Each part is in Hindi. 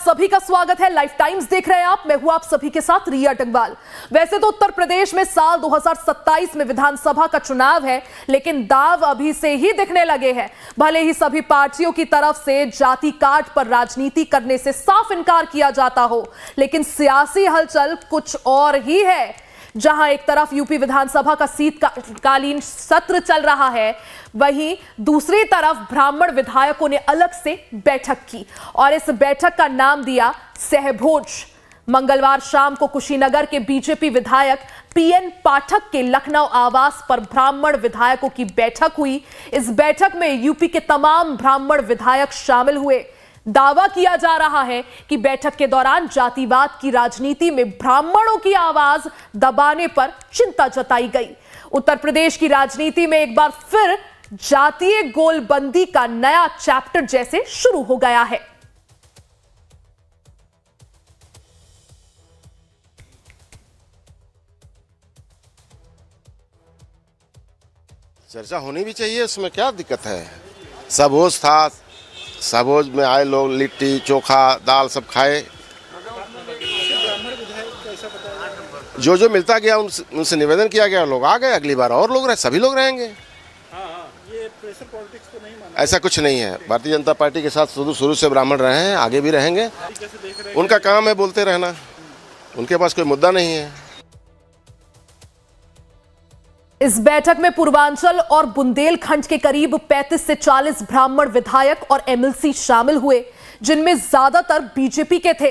सभी का स्वागत है। लाइफ टाइम्स देख रहे हैं आप। मैं हूं आप सभी के साथ रिया टंगवाल। वैसे तो उत्तर प्रदेश में साल 2027 में विधानसभा का चुनाव है, लेकिन दाव अभी से ही दिखने लगे हैं। भले ही सभी पार्टियों की तरफ से जाति काट पर राजनीति करने से साफ इनकार किया जाता हो, लेकिन सियासी हलचल कुछ और ही है। जहां एक तरफ यूपी विधानसभा का शीतकालीन सत्र चल रहा है, वहीं दूसरी तरफ ब्राह्मण विधायकों ने अलग से बैठक की और इस बैठक का नाम दिया सहभोज। मंगलवार शाम को कुशीनगर के बीजेपी विधायक पीएन पाठक के लखनऊ आवास पर ब्राह्मण विधायकों की बैठक हुई। इस बैठक में यूपी के तमाम ब्राह्मण विधायक शामिल हुए। दावा किया जा रहा है कि बैठक के दौरान जातिवाद की राजनीति में ब्राह्मणों की आवाज दबाने पर चिंता जताई गई। उत्तर प्रदेश की राजनीति में एक बार फिर जातीय गोलबंदी का नया चैप्टर जैसे शुरू हो गया है। चर्चा होनी भी चाहिए, उसमें क्या दिक्कत है। सबोज था, सबोज में आए लोग लिट्टी चोखा दाल सब खाए। जो मिलता गया उनसे निवेदन किया गया, लोग आ गए। अगली बार और लोग रहे, सभी लोग रहेंगे। ये प्रेशर पॉलिटिक्स तो नहीं माना। ऐसा कुछ नहीं है। भारतीय जनता पार्टी के साथ शुरू से ब्राह्मण रहे हैं, आगे भी रहेंगे। उनका काम है बोलते रहना, उनके पास कोई मुद्दा नहीं है। इस बैठक में पूर्वांचल और बुंदेलखंड के करीब 35 से 40 ब्राह्मण विधायक और एमएलसी शामिल हुए, जिनमें ज्यादातर बीजेपी के थे,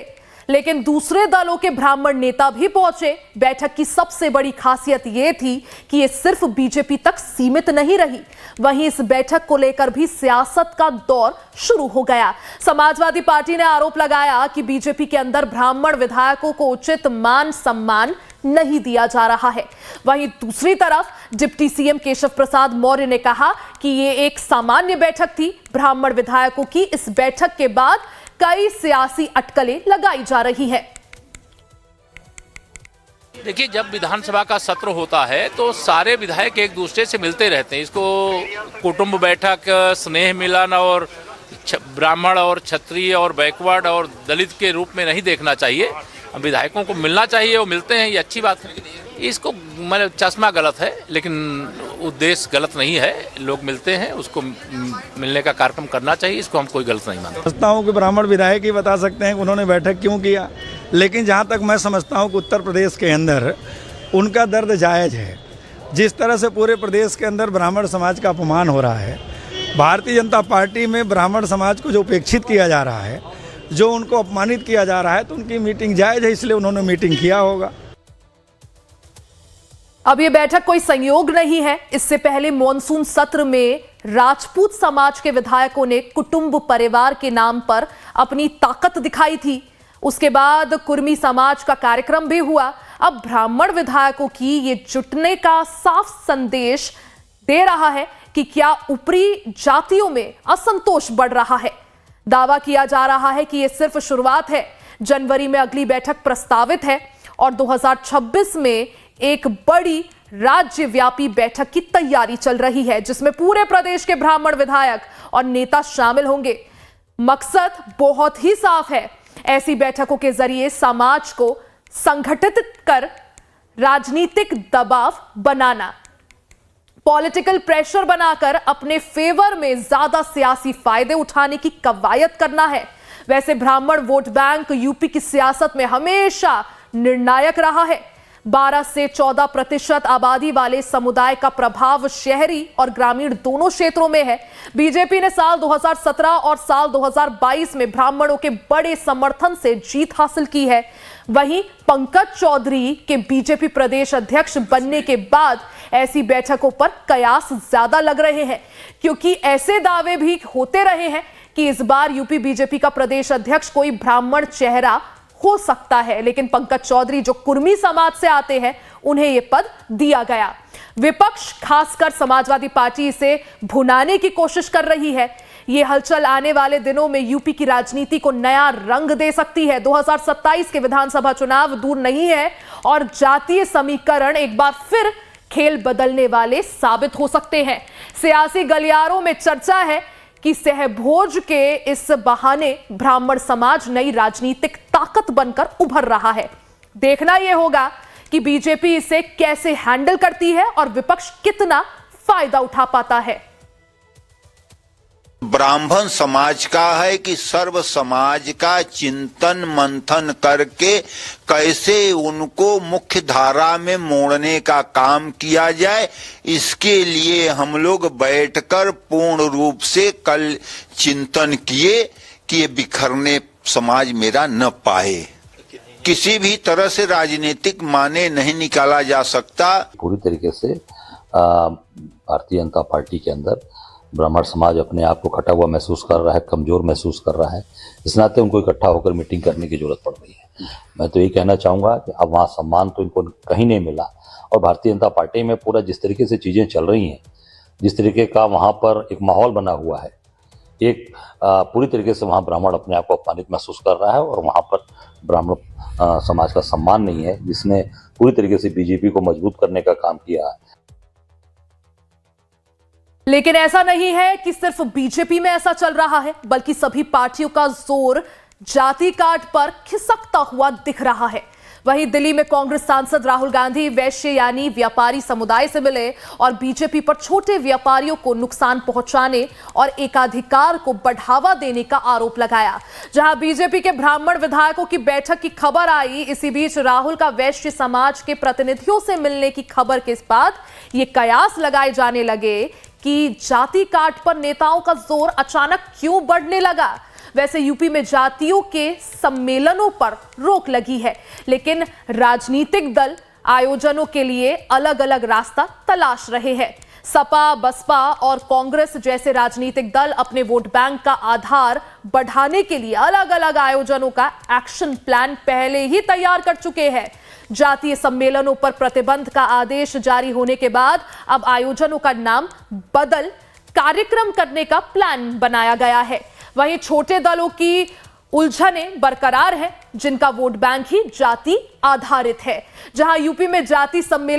लेकिन दूसरे दलों के ब्राह्मण नेता भी पहुंचे। बैठक की सबसे बड़ी खासियत यह थी कि यह सिर्फ बीजेपी तक सीमित नहीं रही, वहीं इस बैठक को लेकर भी सियासत का दौर शुरू हो गया। समाजवादी पार्टी ने आरोप लगाया कि बीजेपी के अंदर ब्राह्मण विधायकों को उचित मान सम्मान नहीं दिया जा रहा है। वहीं दूसरी तरफ डिप्टी सीएम केशव प्रसाद मौर्य ने कहा कि यह एक सामान्य बैठक थी। ब्राह्मण विधायकों की इस बैठक के बाद कई सियासी अटकलें लगाई जा रही है। देखिए, जब विधानसभा का सत्र होता है तो सारे विधायक एक दूसरे से मिलते रहते हैं। इसको कुटुंब बैठक, स्नेह मिलन और ब्राह्मण और क्षत्रिय और बैकवर्ड और दलित के रूप में नहीं देखना चाहिए। विधायकों को मिलना चाहिए, वो मिलते हैं, ये अच्छी बात है। इसको मतलब चश्मा गलत है, लेकिन उद्देश्य गलत नहीं है। लोग मिलते हैं, उसको मिलने का कार्यक्रम करना चाहिए, इसको हम कोई गलत नहीं मानते। समझता हूँ कि ब्राह्मण विधायक ही बता सकते हैं कि उन्होंने बैठक क्यों किया, लेकिन जहाँ तक मैं समझता हूँ कि उत्तर प्रदेश के अंदर उनका दर्द जायज़ है। जिस तरह से पूरे प्रदेश के अंदर ब्राह्मण समाज का अपमान हो रहा है, भारतीय जनता पार्टी में ब्राह्मण समाज को जो उपेक्षित किया जा रहा है, जो उनको अपमानित किया जा रहा है, तो उनकी मीटिंग जायज़ है, इसलिए उन्होंने मीटिंग किया होगा। अब यह बैठक कोई संयोग नहीं है। इससे पहले मॉनसून सत्र में राजपूत समाज के विधायकों ने कुटुंब परिवार के नाम पर अपनी ताकत दिखाई थी। उसके बाद कुर्मी समाज का कार्यक्रम भी हुआ। अब ब्राह्मण विधायकों की ये जुटने का साफ संदेश दे रहा है कि क्या ऊपरी जातियों में असंतोष बढ़ रहा है। दावा किया जा रहा है कि यह सिर्फ शुरुआत है। जनवरी में अगली बैठक प्रस्तावित है और 2026 में एक बड़ी राज्यव्यापी बैठक की तैयारी चल रही है, जिसमें पूरे प्रदेश के ब्राह्मण विधायक और नेता शामिल होंगे। मकसद बहुत ही साफ है, ऐसी बैठकों के जरिए समाज को संगठित कर राजनीतिक दबाव बनाना, पॉलिटिकल प्रेशर बनाकर अपने फेवर में ज्यादा सियासी फायदे उठाने की कवायद करना है। वैसे ब्राह्मण वोट बैंक यूपी की सियासत में हमेशा निर्णायक रहा है। 12 से 14% आबादी वाले समुदाय का प्रभाव शहरी और ग्रामीण दोनों क्षेत्रों में है। बीजेपी ने साल 2017 और साल 2022 में ब्राह्मणों के बड़े समर्थन से जीत हासिल की है। वहीं पंकज चौधरी के बीजेपी प्रदेश अध्यक्ष बनने के बाद ऐसी बैठकों पर कयास ज्यादा लग रहे हैं, क्योंकि ऐसे दावे भी होते रहे हैं कि इस बार यूपी बीजेपी का प्रदेश अध्यक्ष कोई ब्राह्मण चेहरा हो सकता है, लेकिन पंकज चौधरी जो कुर्मी समाज से आते हैं, उन्हें यह पद दिया गया। विपक्ष खासकर समाजवादी पार्टी इसे भुनाने की कोशिश कर रही है। यह हलचल आने वाले दिनों में यूपी की राजनीति को नया रंग दे सकती है। 2027 के विधानसभा चुनाव दूर नहीं है और जातीय समीकरण एक बार फिर खेल बदलने वाले साबित हो सकते हैं। सियासी गलियारों में चर्चा है कि सहभोज के इस बहाने ब्राह्मण समाज नई राजनीतिक ताकत बनकर उभर रहा है। देखना यह होगा कि बीजेपी इसे कैसे हैंडल करती है और विपक्ष कितना फायदा उठा पाता है। ब्राह्मण समाज का है कि सर्व समाज का चिंतन मंथन करके कैसे उनको मुख्य धारा में मोड़ने का काम किया जाए, इसके लिए हम लोग बैठकर पूर्ण रूप से कल चिंतन किए कि ये बिखरने समाज मेरा न पाए। किसी भी तरह से राजनीतिक माने नहीं निकाला जा सकता। पूरी तरीके से भारतीय जनता पार्टी के अंदर ब्राह्मण समाज अपने आप को कटा हुआ महसूस कर रहा है, कमजोर महसूस कर रहा है। इस नाते उनको इकट्ठा होकर मीटिंग करने की जरूरत पड़ रही है। मैं तो ये कहना चाहूँगा कि अब वहाँ सम्मान तो इनको कहीं नहीं मिला, और भारतीय जनता पार्टी में पूरा जिस तरीके से चीज़ें चल रही हैं, जिस तरीके का वहाँ पर एक माहौल बना हुआ है, एक पूरी तरीके से वहाँ ब्राह्मण अपने आप को अपमानित महसूस कर रहा है और वहाँ पर ब्राह्मण समाज का सम्मान नहीं है, जिसने पूरी तरीके से बीजेपी को मजबूत करने का काम किया है। लेकिन ऐसा नहीं है कि सिर्फ बीजेपी में ऐसा चल रहा है, बल्कि सभी पार्टियों का जोर जाति काट पर खिसकता हुआ दिख रहा है। वहीं दिल्ली में कांग्रेस सांसद राहुल गांधी वैश्य यानी व्यापारी समुदाय से मिले और बीजेपी पर छोटे व्यापारियों को नुकसान पहुंचाने और एकाधिकार को बढ़ावा देने का आरोप लगाया। जहां बीजेपी के ब्राह्मण विधायकों की बैठक की खबर आई, इसी बीच राहुल का वैश्य समाज के प्रतिनिधियों से मिलने की खबर के बाद ये कयास लगाए जाने लगे कि जाति काट पर नेताओं का जोर अचानक क्यों बढ़ने लगा। वैसे यूपी में जातियों के सम्मेलनों पर रोक लगी है, लेकिन राजनीतिक दल आयोजनों के लिए अलग अलग रास्ता तलाश रहे हैं। सपा, बसपा और कांग्रेस जैसे राजनीतिक दल अपने वोट बैंक का आधार बढ़ाने के लिए अलग अलग आयोजनों का एक्शन प्लान पहले ही तैयार कर चुके हैं। जातीय सम्मेलनों पर प्रतिबंध का आदेश जारी होने के बाद अब आयोजनों का नाम बदल कार्यक्रम करने का प्लान बनाया गया है। वहीं छोटे दलों की उलझनें बरकरार हैं, जिनका वोट बैंक ही जाति आधारित है। जहां यूपी में जाति सम्मेलन